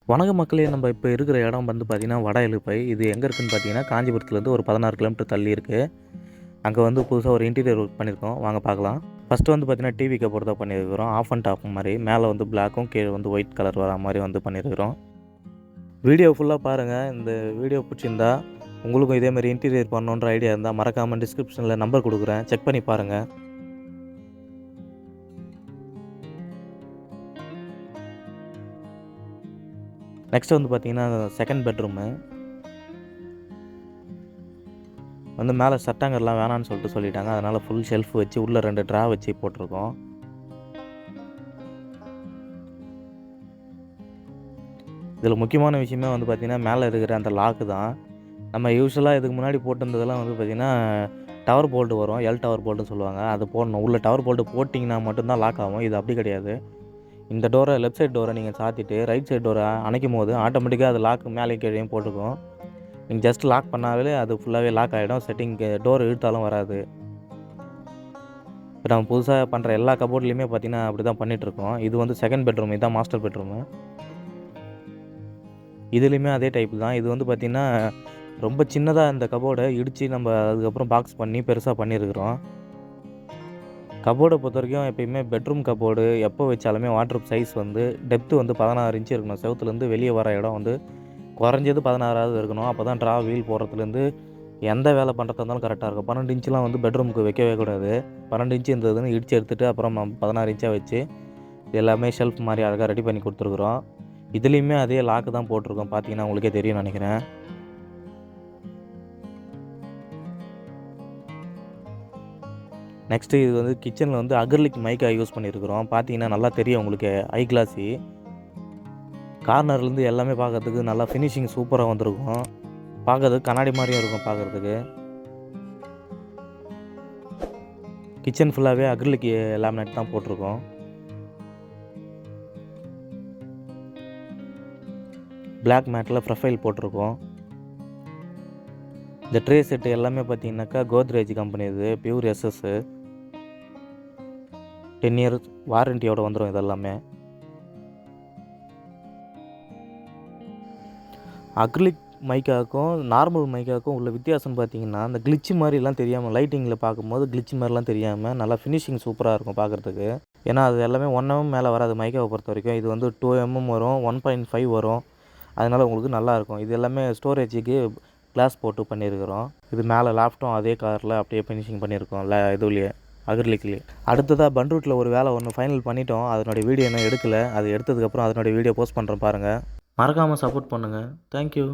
வணக்க மக்களே, நம்ம இப்போ இருக்கிற இடம் வந்து பார்த்திங்கன்னா வட இலுப்பை. இது எங்கே இருக்குதுன்னு பார்த்தீங்கன்னா காஞ்சிபுரத்துலேருந்து ஒரு 16 கிலோமீட்டர் தள்ளி இருக்குது. அங்கே வந்து புதுசாக ஒரு இன்டீரியர் ஒர்க் பண்ணியிருக்கோம், வாங்க பார்க்கலாம். ஃபஸ்ட்டு வந்து பார்த்திங்கன்னா டிவி கபோர்டு தான் பண்ணியிருக்கிறோம். ஆஃப் அண்ட் டாப் மாதிரி மேலே வந்து பிளாக்கும் கீழே வந்து ஒயிட் கலர் வர மாதிரி வந்து பண்ணியிருக்கிறோம். வீடியோ ஃபுல்லாக பாருங்கள். இந்த வீடியோ பிடிச்சிருந்தா உங்களுக்கும் இதேமாதிரி இன்டீரியர் பண்ணணுன்ற ஐடியா இருந்தால் மறக்காமல் டிஸ்கிரிப்ஷனில் நம்பர் கொடுக்குறேன், செக் பண்ணி பாருங்கள். நெக்ஸ்ட் வந்து பார்த்திங்கன்னா செகண்ட் பெட்ரூமு வந்து மேலே சட்டாங்கர்லாம் வேணான்னு சொல்லிட்டாங்க. அதனால் ஃபுல் ஷெல்ஃப் வச்சு உள்ளே 2 ட்ரா வச்சு போட்டிருக்கோம். இதில் முக்கியமான விஷயமே வந்து பார்த்திங்கன்னா மேலே இருக்கிற அந்த லாக்கு தான். நம்ம யூஸ்வலாக இதுக்கு முன்னாடி போட்டிருந்ததெல்லாம் வந்து பார்த்திங்கன்னா டவர் போல்டு வரும், எல் டவர் போல்டுன்னு சொல்லுவாங்க. அது போடணும். உள்ள டவர் போல்டு போட்டிங்கன்னா மட்டும்தான் லாக் ஆகும். இது அப்படி கிடையாது. இந்த டோரை லெஃப்ட் சைட் டோரை நீங்கள் சாத்திட்டு ரைட் சைட் டோரை அணைக்கும் போது ஆட்டோமேட்டிக்காக அது லாக் மேலே கீழேயும் போட்டுக்கும். நீங்கள் ஜஸ்ட் லாக் பண்ணாலே அது ஃபுல்லாகவே லாக் ஆகிடும். செட்டிங்க்கு டோர் இழுத்தாலும் வராது. இப்போ நம்ம புதுசாக பண்ணுற எல்லா கபோர்ட்லேயுமே பார்த்திங்கன்னா அப்படி தான் பண்ணிகிட்ருக்கோம். இது வந்து செகண்ட் பெட்ரூம், இதுதான் மாஸ்டர் பெட்ரூமு. இதுலேயுமே அதே டைப் தான். இது வந்து பார்த்திங்கன்னா ரொம்ப சின்னதாக இந்த கபோர்டை இடித்து நம்ம அதுக்கப்புறம் பாக்ஸ் பண்ணி பெருசாக பண்ணியிருக்கிறோம். கபோர்டை பொறுத்த வரைக்கும் எப்பயுமே பெட்ரூம் கபோர்டு எப்போ வச்சாலுமே வாட்ரூப் சைஸ் வந்து டெப்த்து வந்து 16 இன்ச்சு இருக்கணும். செவுத்துலேருந்து வெளியே வர இடம் வந்து குறைஞ்சது 16ஆவது இருக்கணும். அப்போ தான் ட்ரா வீல் போடுறதுலேருந்து எந்த வேலை பண்ணுறதா இருந்தாலும் கரெக்டாக இருக்கும். 12 இன்ச்சுலாம் வந்து பெட்ரூமுக்கு வைக்கவே கூடாது. 12 இன்ச்சு இருந்ததுன்னு இடித்து எடுத்துகிட்டு அப்புறம் 16 இன்ச்சாக வச்சு எல்லாமே ஷெல்ஃப் மாதிரி அழகாக ரெடி பண்ணி கொடுத்துருக்குறோம். இதுலேயுமே அதே லாக்கு தான் போட்டிருக்கோம். பார்த்தீங்கன்னா உங்களுக்கே தெரியும்னு நினைக்கிறேன். நெக்ஸ்ட்டு இது வந்து கிச்சனில் வந்து அக்ரிலிக் மைக்கா யூஸ் பண்ணியிருக்கிறோம். பார்த்தீங்கன்னா நல்லா தெரியும் உங்களுக்கு, ஐ கிளாஸி. கார்னர்லேருந்து எல்லாமே பார்க்குறதுக்கு நல்லா ஃபினிஷிங் சூப்பராக வந்திருக்கும். பார்க்கறதுக்கு கண்ணாடி மாதிரியும் இருக்கும் பார்க்குறதுக்கு. கிச்சன் ஃபுல்லாகவே அக்ரிலிக் லேமினேட் தான் போட்டிருக்கோம். பிளாக் மேட்டில் ப்ரொஃபைல் போட்டிருக்கோம். இந்த ட்ரே செட்டு எல்லாமே பார்த்தீங்கன்னாக்கா கோத்ரேஜ் கம்பெனி, இது பியூர் எஸ்எஸ்ஸு. 10 இயர்ஸ் வாரண்டியோடு வந்துடும் இதெல்லாமே. அக்ரிலிக் மைக்காவுக்கும் நார்மல் மைக்காவுக்கும் உள்ள வித்தியாசம் பார்த்தீங்கன்னா அந்த கிளிச்சு மாதிரிலாம் தெரியாமல், லைட்டிங்கில் பார்க்கும்போது கிளிச்சு மாதிரிலாம் தெரியாமல் நல்லா ஃபினிஷிங் சூப்பராக இருக்கும் பார்க்குறதுக்கு. ஏன்னா அது எல்லாமே 1 mm மேலே வராது மைக்காவை பொறுத்த வரைக்கும். இது வந்து 2 mm வரும், 1.5 வரும். அதனால் உங்களுக்கு நல்லாயிருக்கும். இது எல்லாமே ஸ்டோரேஜுக்கு கிளாஸ் போட்டு பண்ணியிருக்கிறோம். இது மேலே லாஃப்ட்டும் அதே கலரில் அப்படியே ஃபினிஷிங் பண்ணியிருக்கோம் இதுலேயே அக்ரிலிக்லேயே. அடுத்ததாக பண்ரூட்டில் ஒரு வேலை ஒன்று ஃபைனல் பண்ணிட்டோம். அதனுடைய வீடியோ இன்னும் எடுக்கலை. அது எடுத்ததுக்கப்புறம் அதனுடைய வீடியோ போஸ்ட் பண்ணுறேன் பாருங்கள். மறக்காமல் சப்போர்ட் பண்ணுங்கள். தேங்க்யூ.